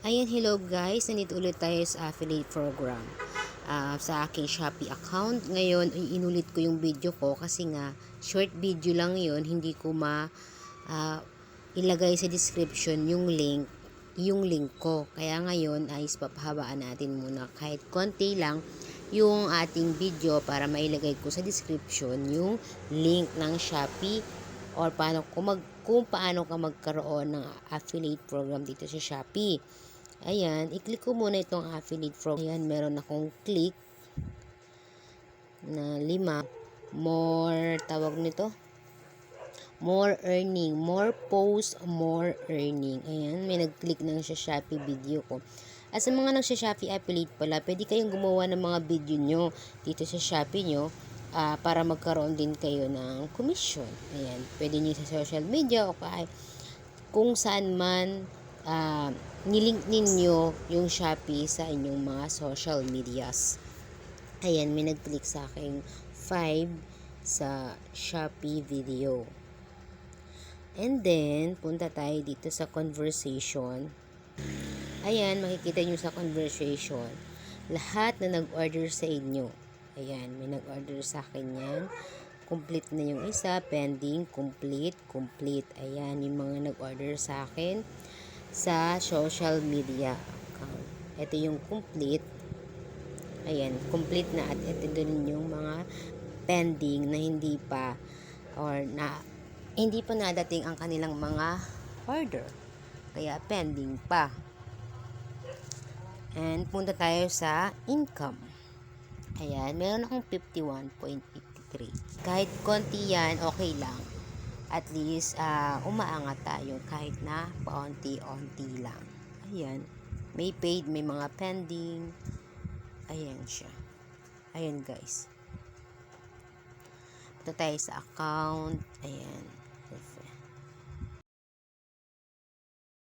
Ayan, hello guys. Nandito ulit tayo sa affiliate program. Sa aking Shopee account. Ngayon, inulit ko yung video ko kasi nga, short video lang yon. Hindi ko ilagay sa description yung link ko. Kaya ngayon ay papahabaan natin muna kahit konti lang yung ating video para mailagay ko sa description yung link ng Shopee or kung paano ka magkaroon ng affiliate program dito sa Shopee. Ayan, i-click ko muna itong affiliate program. Ayan, meron akong click na 5. More earning, more post, more earning. Ayan, may nag-click na sa Shopee video ko. At sa mga nagsha-Shopee affiliate pala, pwede kayong gumawa ng mga video nyo dito sa Shopee nyo para magkaroon din kayo ng commission. Ayan, pwede nyo sa social media o kung saan man nilink ninyo yung Shopee sa inyong mga social medias. Ayan, may nag-click sa aking 5 sa Shopee video. And then, punta tayo dito sa conversation. Ayan, makikita nyo sa conversation, lahat na nag-order sa inyo. Ayan, may nag-order sa akin yan. Complete na yung isa, pending, complete. Ayan, yung mga nag-order sa akin sa social media account. Ito yung complete. Ayan, complete na. At ito din yung mga pending na hindi pa nadating ang kanilang mga order. Kaya pending pa. And punta tayo sa income. Ayan, meron akong 51.53. Kahit konti yan, okay lang. At least, umaangat tayo kahit na paunti-unti lang. Ayan, may paid, may mga pending. Ayan siya. Ayan guys. Punta tayo sa account. Ayan.